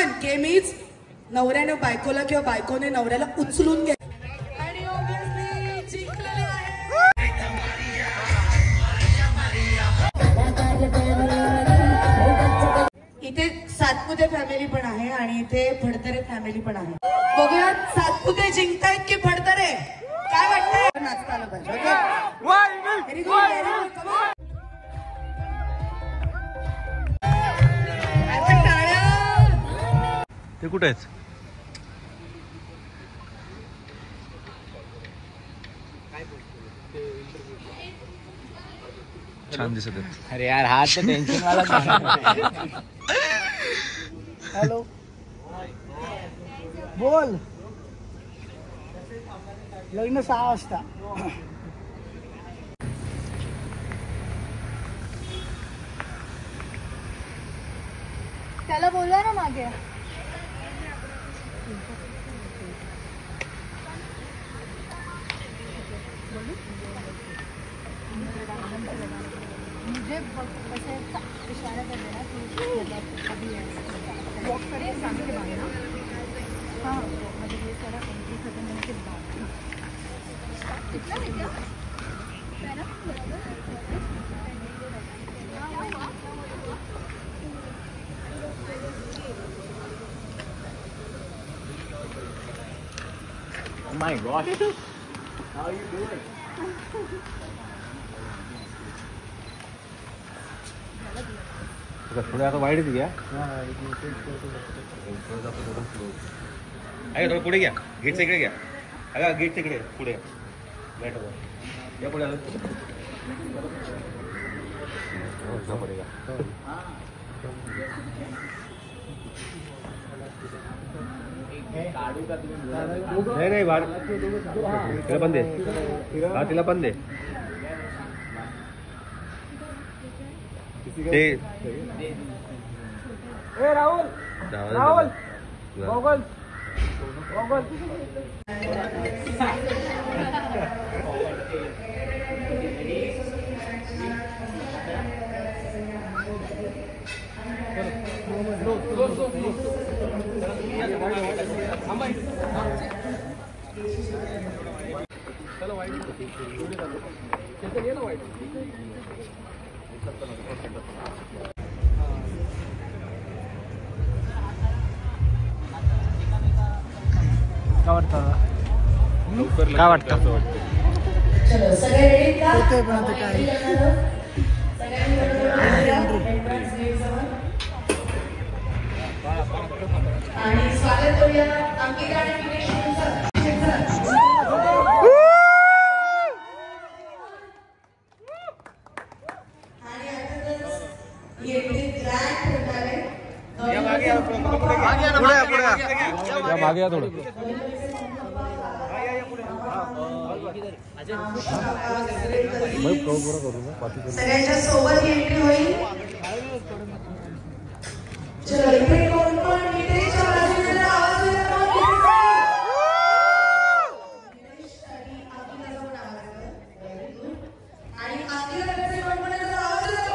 One के means नवऱ्याने बायकोला किंवा बायकोने नवऱ्याला उचलून घ्या. आणि ऑब्विसली जिंकलेले आहे. इथे सातपुते फॅमिली पण आहे आणि इथे फडतरे फॅमिली पण आहे. बघूया सातपुते जिंकतायत की फडतरे, काय वाटतंय? नाचता आलं पाहिजे. Very good, very good. ते कुठे आहेत? छान दिसत आहेत. अरे यार हा तर टेन्शन वाला. हॅलो बोल. लग्न 6 वाजता. त्याला बोलवा ना मागे. मुझे ऐसे इशारा कर देना कि अभी वॉक करें सामने के बाद ना. हाँ मुझे ये सारा 20 मिनट के बाद कितना है क्या Oh my gosh. How are you doing? थोडं आता वाईट घ्या. आहे थोडं पुढे घ्या. गेटच्या इकडे घ्या. अगं गेटच्या इकडे पुढे या पुढे नाही नाही वाढ तिला पण दे. हा तिला पण दे. Rahul Rahul goggle goggle. चलो वाईट काय वाटतं? चलो सगळे रेडी का? होतंय पण आता काय. आणि स्वागत करूया अंकिता आणि दिनेश यांचं. आणि अर्थातच येथे ग्रँड होणार आहे. पुढे मागे या थोडं. सगळ्यांच्या सोबत एंट्री होईल. चलो इथे कोण कोण नितेशच्या बाजूने जरा आवाज येतो. आणि आखिरकडचे कोण कोण जरा आवाज येतो.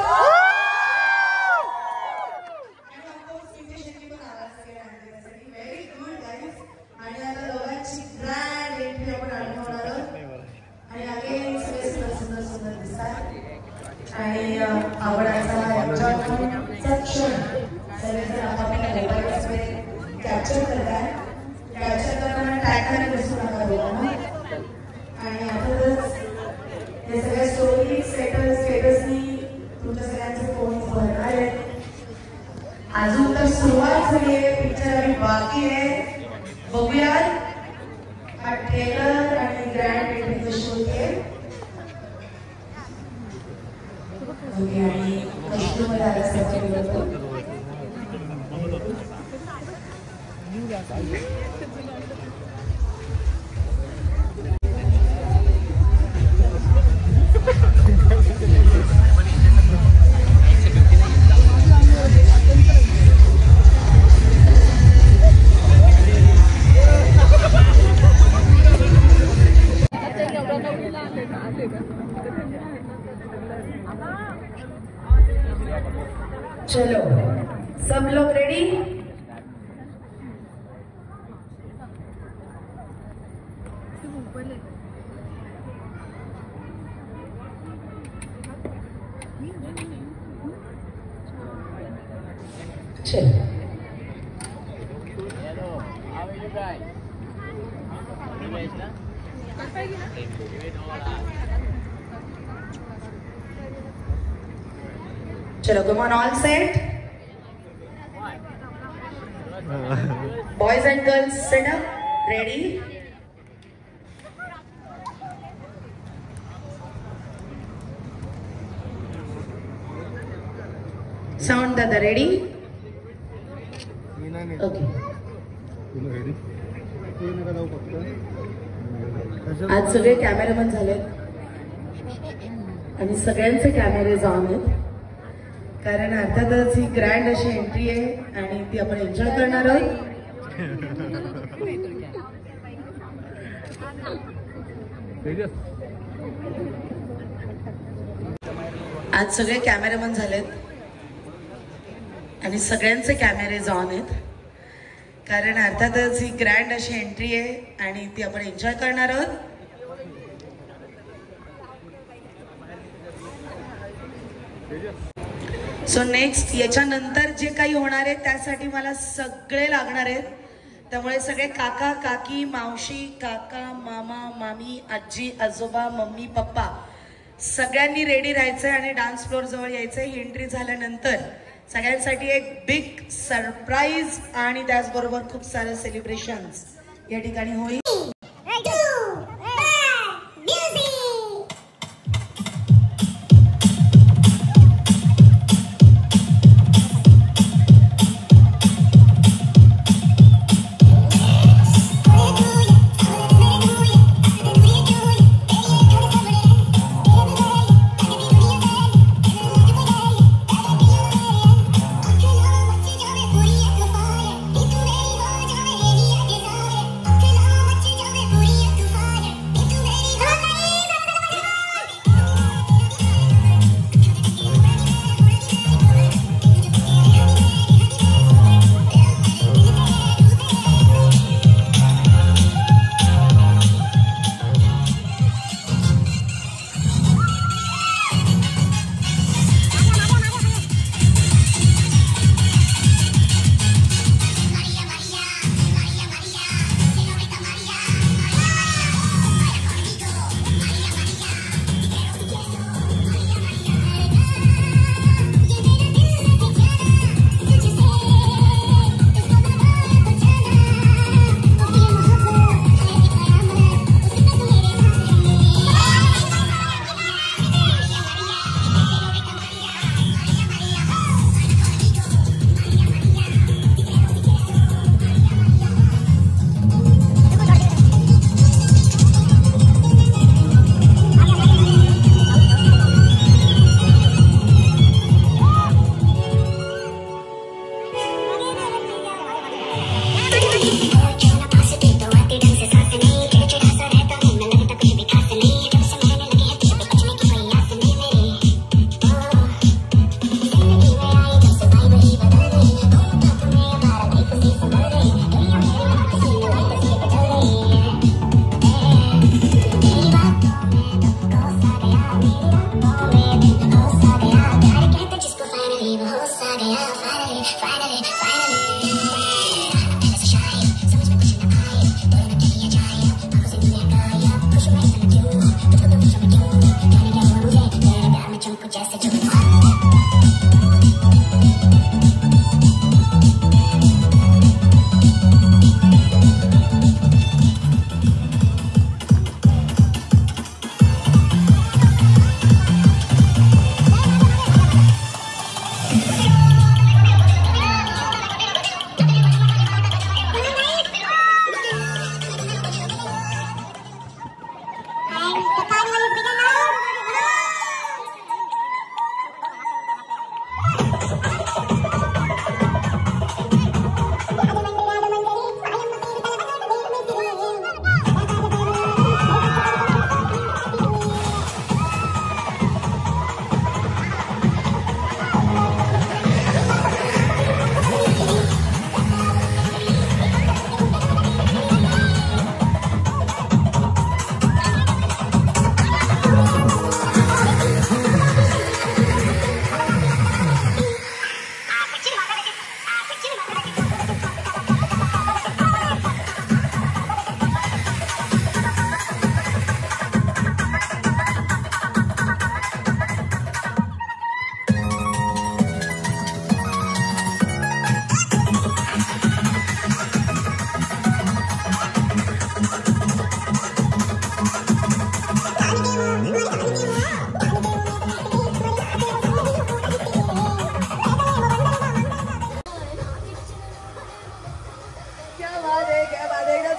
आणि ऑफकोर्स नितेशची पण आवाज सगळ्या आणण्यासाठी. Very good guys. आणि आता दोघांची ग्रँड एंट्री आपण अनुभवणार आहोत. आणि अगेन सगळे सुंदर सुंदर सुंदर दिसतात. आणि आवडाचा क्षण सगळेजण आपापल्या मोबाईल्समध्ये कॅप्चर करतात. कॅप्चर करताना टॅग करायला विसरू नका दोघांना. आणि अर्थातच हे सगळ्या स्टोरी स्टेटसनी तुमच्या सगळ्यांचे फोन भरणार आहेत. अजून तर सुरुवात झाली आहे. पिक्चर अजून बाकी आहे. बघूयात हा ट्रेलर आणि ग्रँड एंट्रीचं शूट आहे. आणि कस्टमर आल्यासारखं चलो सब लोग रेडी. चलो चलो, come on, all set? Boys and girls, sit up. Ready? Sound Dada, ready? Okay. आज सगळे कॅमेरामन झालेत आणि सगळ्यांचे कॅमेरेज ऑन आहेत, कारण अर्थातच ही ग्रँड अशी एंट्री आहे आणि ती आपण एन्जॉय करणार आहोत. आज सगळे कॅमेरामन झालेत आणि सगळ्यांचे कॅमेरेज ऑन आहेत, कारण अर्थातच ही ग्रँड अशी एंट्री आहे आणि ती आपण एन्जॉय करणार आहोत. सो नेक्स्ट याच्यानंतर जे काही होणार आहे त्यासाठी मला सगळे लागणार आहेत, त्यामुळे सगळे काका काकी मावशी काका मामा मामी आजी आजोबा मम्मी पप्पा सगळ्यांनी रेडी राहायचंय आणि डान्स फ्लोअर जवळ यायचंय. ही एंट्री झाल्यानंतर सगळ्यांसाठी एक बिग सरप्राईज आणि त्याचबरोबर खूप सारे सेलिब्रेशन्स या ठिकाणी होईल.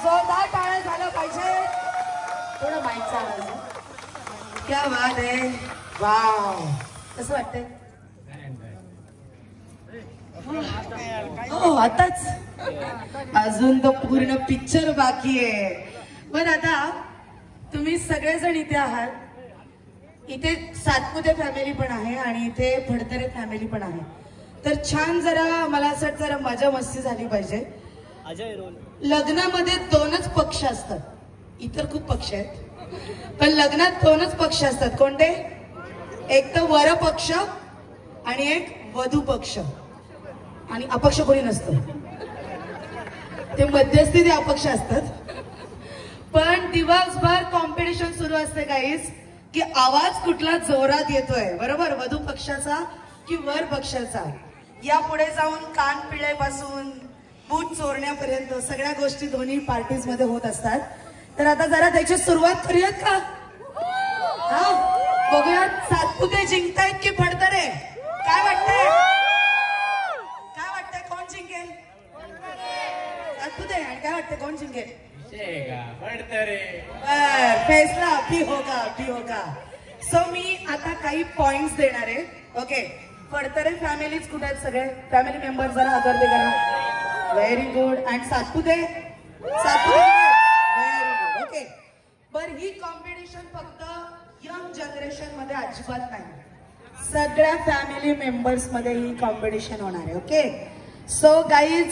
जोरदार टाळ्या झालं पाहिजे. थोडं माईकचा आवाज. क्या बात आहे. वाव, कसं वाटतंय? हो, आताच अजून तो पूर्ण पिक्चर बाकी आहे. पण आता तुम्ही सगळेजण इथे आहात. इथे सातपुते फॅमिली पण आहे आणि इथे फडतरे फॅमिली पण आहे. तर छान जरा मला असं वाटतं जरा मजा मस्ती झाली पाहिजे. लग्नामध्ये 2च पक्ष असतात. इतर खूप पक्ष आहेत पण लग्नात 2च पक्ष असतात. कोणते? एक तर वर पक्ष आणि एक वधू पक्ष. आणि अपक्ष कोणी नसतं. ते मध्यस्थी ते अपक्ष असतात. पण दिवसभर कॉम्पिटिशन सुरू असते गाईज की आवाज कुठला जोरात येतोय. बरोबर, वधू पक्षाचा की वर पक्षाचा. या पुढे जाऊन कान पिळेपासून बूट चोरण्यापर्यंत सगळ्या गोष्टी दोन्ही पार्टीज मध्ये होत असतात. तर आता जरा त्याची सुरुवात करूयात का? हा, बघूयात सातपुते जिंकतायत की फडतरे. काय वाटतंय? काय वाटतंय कोण जिंकेल? सातपुते. आणि काय वाटतंय कोण जिंकेल? फैसला अभी होगा. सो मी आता काही पॉइंट्स देणार आहे. ओके, फडतरे फॅमिलीज कुठे आहेत? सगळे फॅमिली मेंबर जरा हात वरती करा. Very good. And Satpute. Very good. Okay, पण ही कॉम्पिटिशन फक्त यंग जनरेशन मध्ये अजिबात नाही. सगळ्या फॅमिली मेंबर्स मध्ये ही कॉम्पिटिशन होणार आहे. ओके, सो गाईज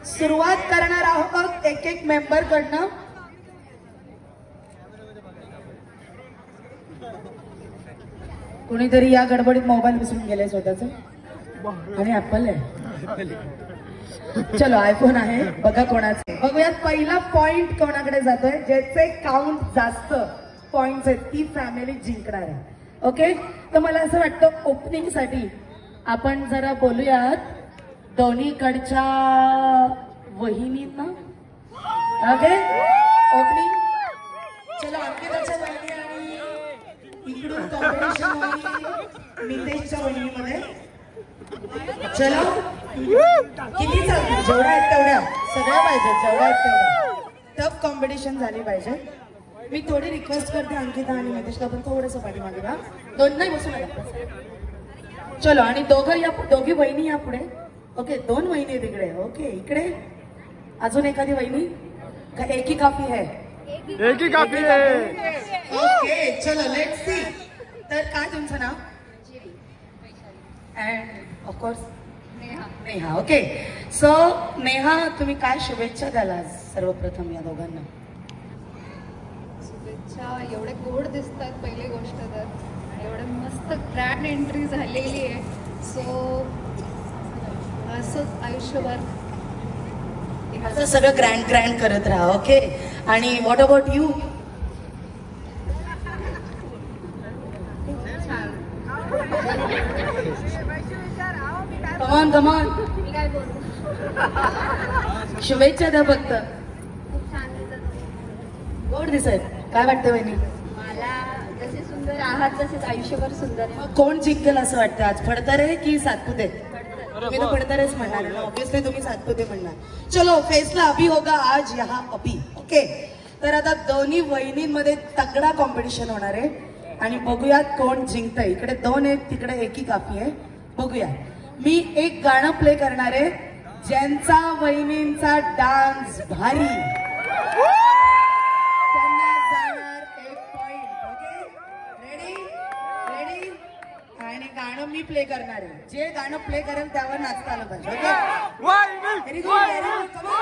सुरुवात करणार आहोत एक एक मेंबर कडनं. कुणीतरी या गडबडीत मोबाईल विसरून गेलाय स्वतःच. आणि ऍपल आहे. चलो, आयफोन आहे. बघा कोणाचे. बघूयात पहिला पॉइंट कोणाकडे जातोय. ज्याचे काउंट जास्त पॉइंट्स आहेत ती फॅमिली जिंकणार आहे. ओके, तर मला असं वाटतं ओपनिंग साठी आपण जरा बोलूयात दोन्हीकडच्या वहिनींना. Okay, opening. चलो, अंकिताच्या वहिनी आणि इकडून कॉम्पिटिशन नितेशच्या वहिनीमध्ये. चलो, किती चालतील? जेवढ्या आहेत तेवढ्या सगळ्या पाहिजे. जेवढ्या आहेत तेवढ्या टफ कॉम्पिटिशन झाली पाहिजे. मी थोडी रिक्वेस्ट करते अंकिता आणि नितेशला पण थोडंसं पाठीमागे घ्या. दोन नाही बसू नका. चलो, आणि दोघी वहिनी या पुढे. ओके, 2 वहिनी तिकडे. ओके, इकडे अजून एखादी वहिनी का? एक ही काफी है? एक ही काफी है. ओके, चलो लेट्स सी. तर काय तुमचं नाव? And of course Neha. Okay, so Neha, तुम्ही काय शुभेच्छा द्याल सर्वप्रथम या दोघांना? शुभेच्छा. एवढे गोड दिसतात पहिली गोष्ट तर. एवढे मस्त ग्रँड एंट्री झालेली आहे. सो असंच आयुष्यभर असं सगळं ग्रँड करत राहा. ओके, आणि व्हॉट अबाउट यू? कमान मी काय बोलू. शुभेच्छा द्या फक्त. खूप छान दिसत. गोड दिसत. काय वाटतं वहिनी? मला जसे सुंदर आहात तसेच आयुष्यभर सुंदर आहे. मग कोण जिंकेल असं वाटतं आज? फडतरे की सातपुते? मी तर फडतरेच म्हणणार आहे. ऑब्विसली तुम्ही सातपुते म्हणणार. चलो, फैसला अभी होगा आज यहाँ अभी. ओके, तर आता दोन्ही वहिनींमध्ये तगडा कॉम्पिटिशन होणार आहे आणि बघूयात कोण जिंकतंय. इकडे 2 आहेत, तिकडे एक ही काफी आहे. बघूया. मी एक गाणं प्ले करणार आहे ज्यांचा वहिनींचा डान्स भारी त्यांना जाणार 1 पॉइंट. Okay, ready. आणि गाणं मी प्ले करणार आहे. जे गाणं प्ले करेल त्यावर नाचता आलं पाहिजे. Okay, very good. Come on.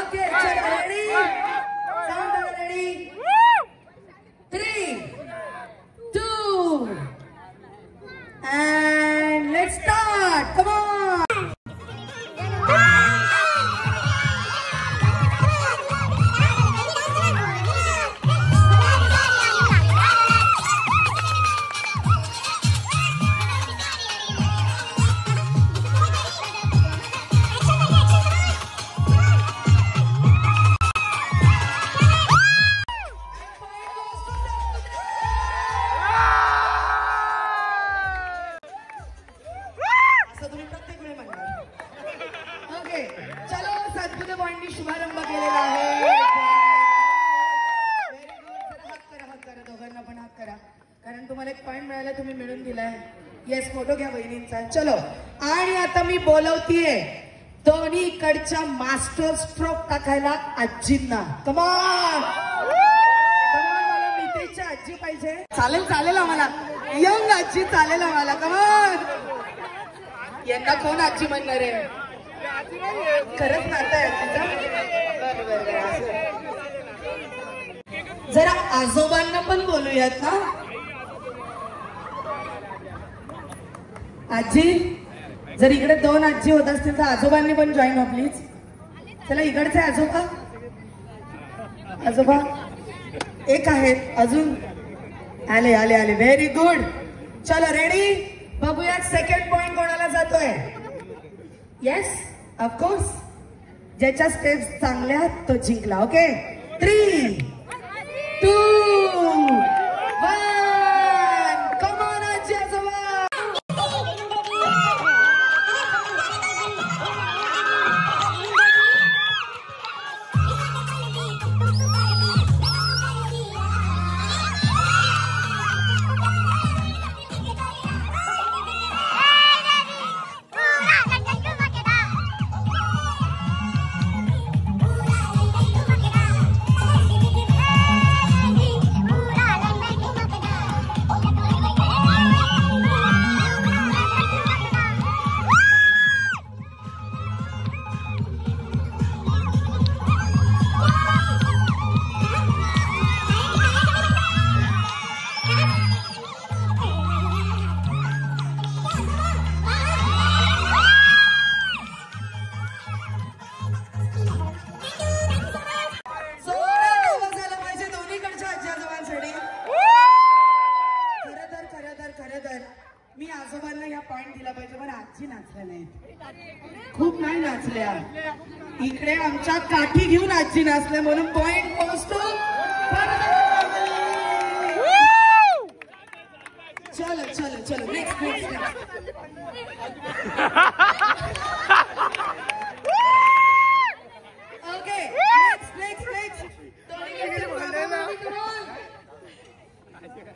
Okay, चलो ready. Sound ready. 3, 2 and let's start. Come on. पॉईंटनी शुभारंभ केलेला आहे. हात करा दोघांना पण हात करा, कारण तुम्हाला एक पॉईंट मिळाला, तुम्ही मिळून दिलाय. येस, फोटो घ्या बहिणींचा. चलो, आणि आता मी बोलवतीये दोन्हीकडच्या मास्टर स्ट्रोक टाकायला आजींना. कमॉन, मला मितेशची आजी पाहिजे. चालेल चालेल आम्हाला, यंग आजी चालेल आम्हाला. कमॉन, यांना कोण आजी म्हणणार आहे? खरंच नातं आहे आजीचं. जरा आजोबांना पण बोलूयात ना. आजी, जर इकडे 2 आजी होत असतील तर आजोबांनी पण जॉईन हो प्लीज. चला, इकडचे आजोबा, आजोबा एक आहेत अजून. आले आले आले, व्हेरी गुड. चलो रेडी, बघूया सेकंड पॉइंट कोणाला जातोय. येस, ऑफकोर्स, ज्याच्या स्टेप्स चांगल्या तो जिंकला. ओके, 3, 2, 1, कम ऑन आजी आजोबा. मी आजोबांना या पॉइंट दिला पाहिजे, पण आजी नाचल्या नाहीत, खूप नाही नाचल्या. इकडे आमच्या काठी घेऊन आजी नाचल्या, म्हणून पॉइंट पोहोचतो. चलो चलो चलो, next next okay, next next next.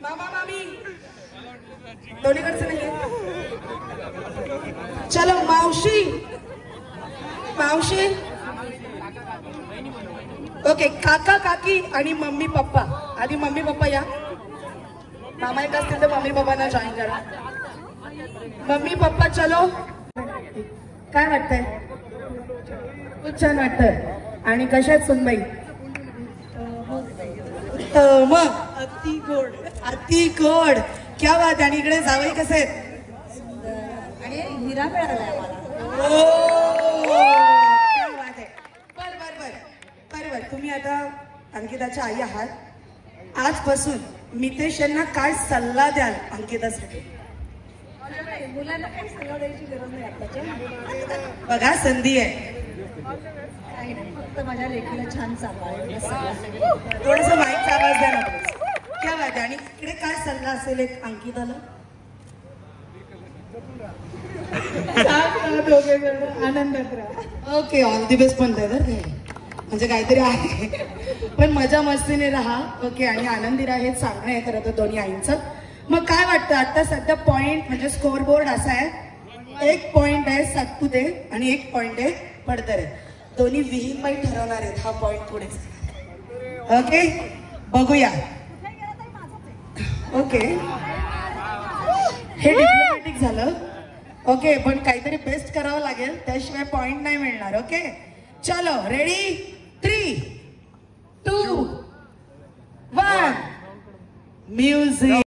मामा मामी दोन्हीकडचं नाहीये. चलो, मावशी मावशी. ओके, काका काकी आणि मम्मी पप्पा. आधी मम्मी पप्पा या. मामा एक असतील तर मम्मी पप्पांना जॉईन करा. मम्मी पप्पा चलो. काय वाटतंय? खूप छान वाटतंय. आणि कशात सुनबाई? मग अति गोड, अति गोड. क्या बात. आणि इकडे जावई कसे आहेत? आणि हिरा मिळाला आम्हाला. क्या बात आहे. बर बर बर बर बर. तुम्ही आता अंकिताच्या आई आहात. आजपासून मितेश यांना काय सल्ला द्याल अंकितासाठी? मुलांना काही सल्ला द्यायची गरज नाही आताच्या. बघा, संधी आहे. काही नाही, फक्त माझ्या लेकीला छान सांभाळेल. थोडस माईकचा आवाज द्या ना. क्या बात आहे. आणि इकडे काय सल्ला असेल एक अंकिताला? आनंदात राहा. ओके, ऑल दी बेस्ट पण द्या बरं, म्हणजे काहीतरी आहे. पण मजा मस्तीने राहा. ओके, आणि आनंदी राहा, हेच सांगणं आहे खरं तर दोन्ही आईंचं. मग काय वाटतं आता सध्या पॉइंट म्हणजे स्कोर बोर्ड असा आहे, 1 पॉइंट आहे सातपुते आणि 1 पॉइंट आहे पडतरे. दोन्ही विहीनबाई ठरवणार आहेत हा पॉइंट पुढे. ओके, बघूया. ओके, हे डिप्लोमॅटिक झालं. ओके, पण काहीतरी बेस्ट करावं लागेल, त्याशिवाय पॉइंट नाही मिळणार. ओके, चलो रेडी, 3, 2, 1, म्युझिक.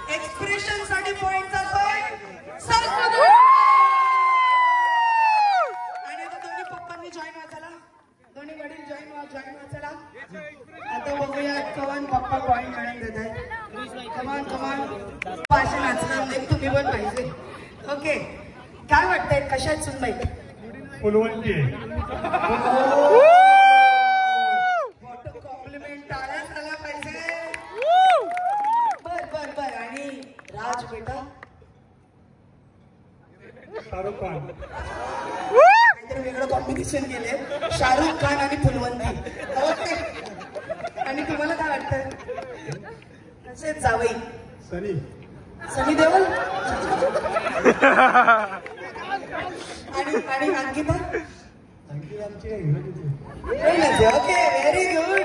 एक्सप्रेशन साठी पॉइंट जातोय. दोन्ही वडील जॉईन व्हा चला. आता बघूया कमान पप्पा पॉईंट मिळून देत आहेत. कमान पाशी नाचणार नाही, तुम्ही पण पाहिजे. ओके, काय वाटतंय कशात सुनबाई? फुलवंती कॉम्प्लिमेंट टाळ्या झाला पाहिजे. बर आणि राज बेटा शाहरुख खान. काहीतरी वेगळं कॉम्बिनेशन केले, शाहरुख खान आणि फुलवंती. ओके, आणि तुम्हाला काय वाटतं? कसे जावई? सनी देओल आणि अंकिता. Okay, very good.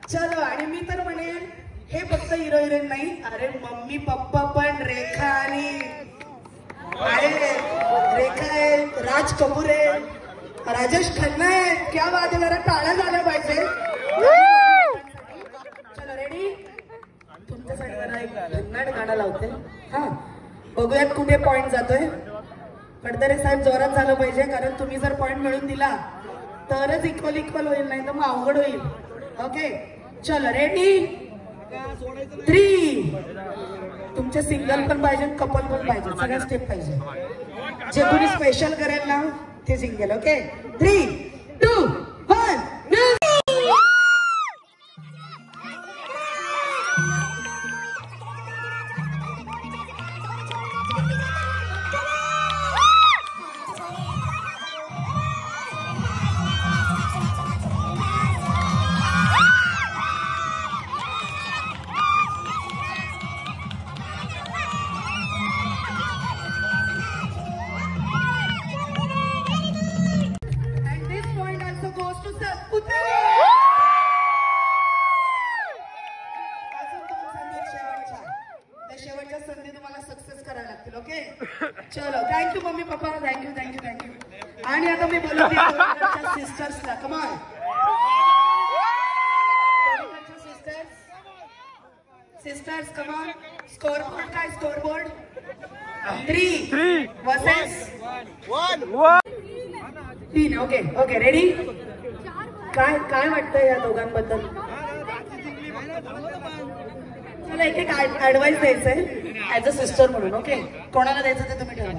चलो, आणि मी तर म्हणेन हे फक्त हिरो हिरोईन नाही, अरे मम्मी पप्पा पण. रेखा आहे, राज कपूर आहे, राजेश खन्ना आहे. क्या बात आहे, जरा टाळ्या झाल्या पाहिजे. चलो रेडी. तुमच्यासाठी जरा एक भन्नाट गाणं लावते. हा, बघूयात कुठे पॉइंट जातोय. फडतरे साहेब जोरात झालं पाहिजे, कारण तुम्ही जर पॉइंट मिळून दिला तरच इक्वल होईल, नाही तर मग अवघड होईल. ओके, चलो रेडी. 3. तुमचे सिंगल पण पाहिजे, कपल पण पाहिजे, सगळ्या स्टेप पाहिजे. जे कोणी स्पेशल करेल ना ते सिंगल. ओके, 3, 2, 1. शेवटच्या संधी तुम्हाला सक्सेस करायला लागतील. ओके, चलो. Thank you mummy papa, thank you. आणि आता मी बोलतो सिस्टर्सला. कमान सिस्टर्स, कमान. स्कोरबोर्ड काय? Scoreboard 3 versus 3. Okay, ready. काय वाटतं या दोघांबद्दल? मला एक ऍडवाइस द्यायचंय ऍज अ सिस्टर म्हणून. ओके, कोणाला द्यायचं ते तुम्ही ठरवा.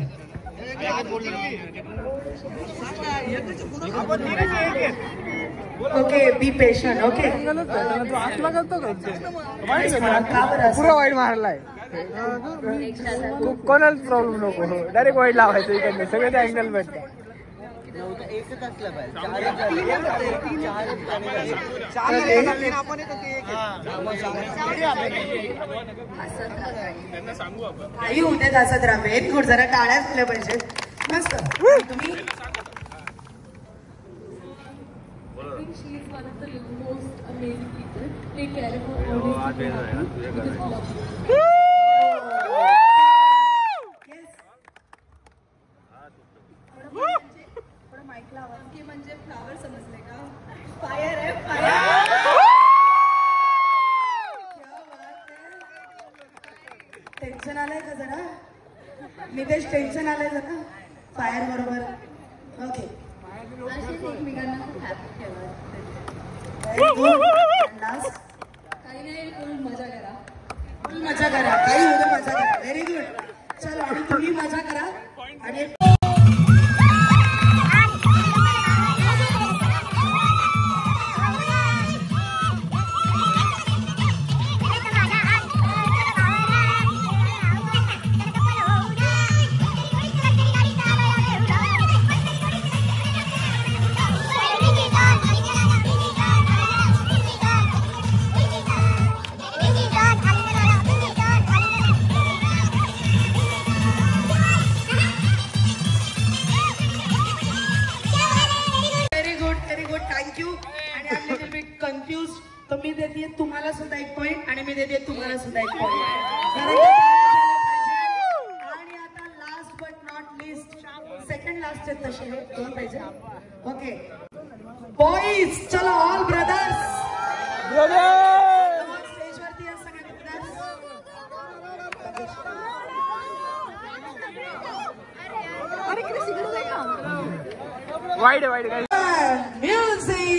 Okay, be patient. ओके, पुरा वाईट मारलाय. कोणाला प्रॉब्लेम नको, डायरेक्ट वाईट लावायचं इकडनं, सगळे अँगल भेटतात. एकच असलं पाहिजे. काही होते हसत राहा. Very good. जरा टाळ्या झाल्या पाहिजे. मस्त. तुम्ही? She is one of the most amazing people. Take care of her always. थोडं माईक लावा. की म्हणजे फ्लावर समजले का? फायर आहे, फायर. टेन्शन आलंय का जरा? नितेश टेन्शन आलंय जरा फायर बरोबर. ओके, एकमेकांना खूप हॅपी ठेवा. काही नाही, फुल मजा करा. काही होतं मजा करा. Very good. चला, आणि तुम्ही मजा करा. आणि कन्फ्युज, तर मी देते तुम्हाला सुद्धा 1 पॉइंट आणि मी देते तुम्हाला सुद्धा 1 पॉइंट. आणि आता last but not list, second last तसे 2 पाहिजे. ओके बॉईज, चलो ऑल ब्रदर्स स्टेजवरती या सगळे ब्रदर्स. वाईट वाईट म्युझिक.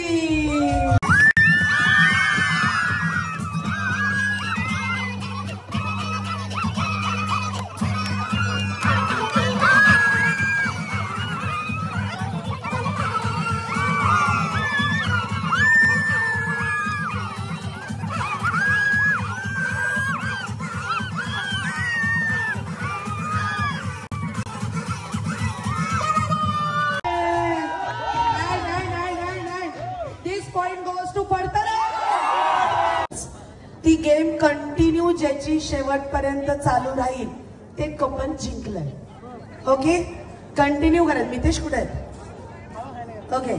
ती गेम कंटिन्यू ज्याची शेवटपर्यंत चालू राहील ते कपल जिंकलंय. ओके, कंटिन्यू करा. मितेश कुठे आहेत? ओके,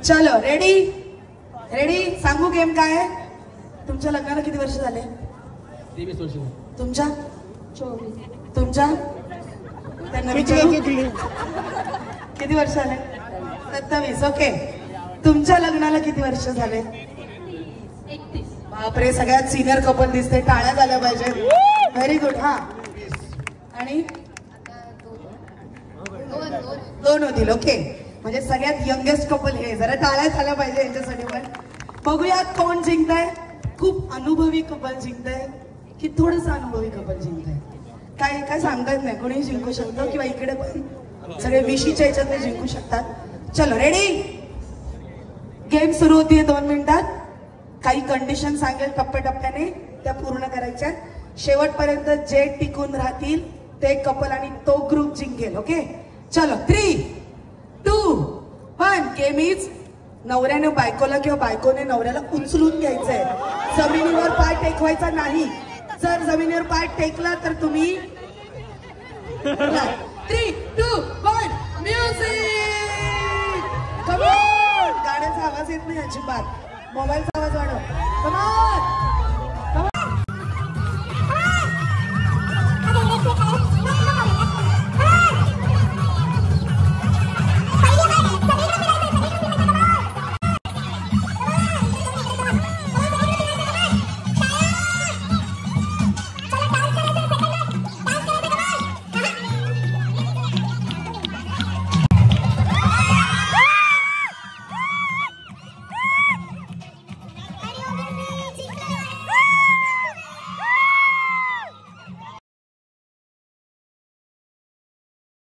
चलो रेडी रेडी. सांगू गेम काय आहे? तुमच्या लग्नाला किती वर्ष झाले? 23 वर्ष. तुमच्या? 24. तुमच्या? त्यांना विचारू. किती वर्ष झाले? 27. ओके, तुमच्या लग्नाला किती वर्ष झाले? 31. बापरे, सगळ्यात सिनियर कपल दिसते. टाळ्या झाल्या पाहिजे. Very good. हा, आणि दोन होतील. ओके, म्हणजे सगळ्यात यंगेस्ट कपल हे. जरा टाळ्या झाल्या पाहिजे यांच्यासाठी पण. बघूयात कोण जिंकताय. खूप अनुभवी कपल जिंकताय की थोडस अनुभवी कपल जिंकताय? काय काय सांगता येत नाही. कोणी जिंकू शकतो किंवा इकडे पण सगळे विशीच्या ह्याच्यात जिंकू शकतात. चलो रेडी. गेम सुरू होतीये 2 मिनिटात. काही कंडिशन सांगेल टप्प्याटप्प्याने, त्या पूर्ण करायच्या. शेवटपर्यंत जे टिकून राहतील ते कपल आणि तो ग्रुप जिंकेल. ओके, चलो 3, 2, 1. गेम इज नवऱ्याने बायकोला किंवा बायकोने नवऱ्याला उचलून घ्यायचंय. जमिनीवर पाय टेकवायचा नाही. जर जमिनीवर पाय टेकला तर तुम्ही 3, 2, 1. म्युझिक. Come on. गाण्याचा आवाज येत नाही अजिबात. मोबाईलचा आवाज वाढव. Come on.